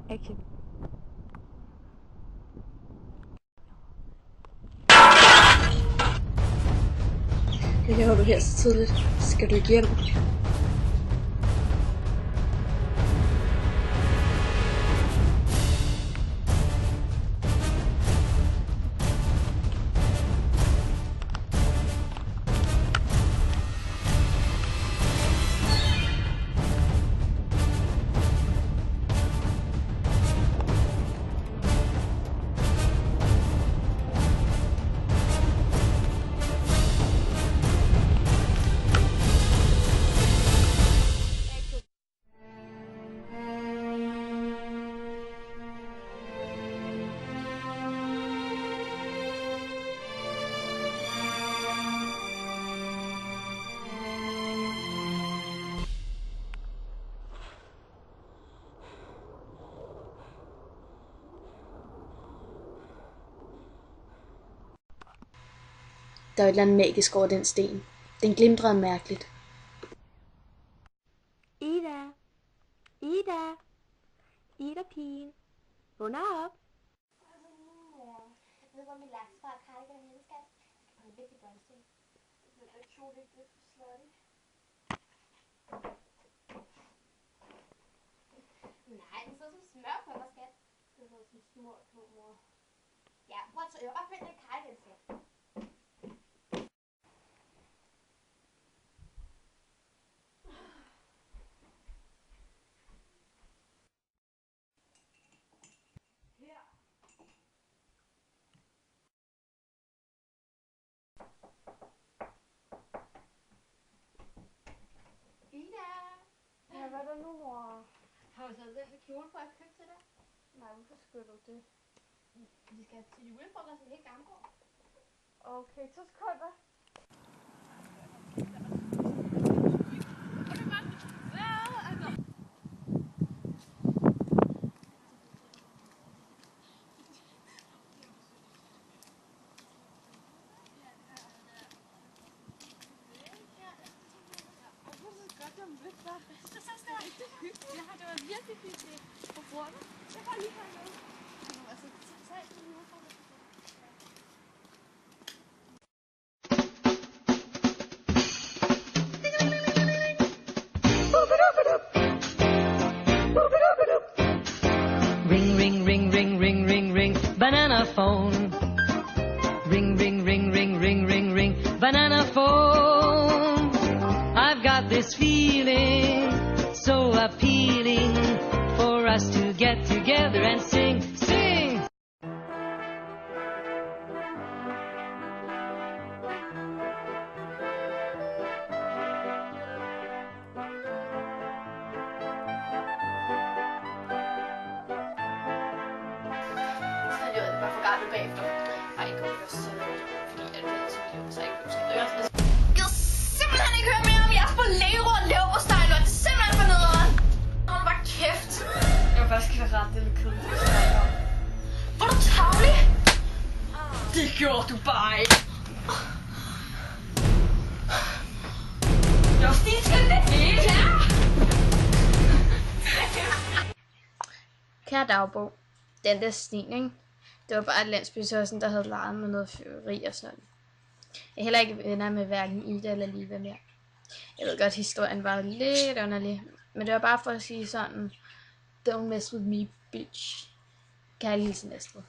Action. Det laver du her så tidligt. Skal du ikke hjem? Der er et eller andet magisk over den sten. Den glimtrede mærkeligt. Ida! Ida! Ida-pigen! Vågn op! Jeg ved, hvor min laksefar og Karl kan hende, skat. På en vigtig børnestol. Den der kjole ikke lidt for slutty. Nej, den sidder som smør på mig, skat. Den sidder som smør på, mor. Ja, prøv at tage op med den Karl, skat. Ida! Ja, hvad er der nu, mor? Har du taget den kjole på at købe til dig? Nej, hvorfor skal du det? Vi skal til julefrokost i hele Gammelgård. Okay, 2 sekunder. Det var virkelig hyggeligt. Hvor bor du? Jeg var lige hernede. Altså, totalt til julefrokost. Ring, ring, ring, ring, ring, ring, ring, banana phone. Ring, ring, ring, ring, ring, ring, ring, banana phone. I've got this feeling so appealing for us to get together and sing, sing. Så havde jeg bare forgartet bagefter. Ej, det kunne være så fordi at det så blev så ikke blev skidt. Jeg kan simpelthen ikke høre mere om jeres bolero og leverpostej, og det er simpelthen for nederen. Hold bare kæft. Jeg var faktisk ikke ret, det er lidt kedeligt. Var du tavlig? Det gjorde du bare ikke. Jeg var stilskyldig. Ja. Kære dagbog. Den der sten, ikke? Det var bare landsbytøjsen, der havde leget med noget fyrværkeri og sådan. Jeg er heller ikke venner med hverken Ida eller Liva mere. Jeg ved godt, historien var lidt underlig. Men det var bare for at sige sådan: Don't mess with me, bitch. Kærlig hilsen, Astrid.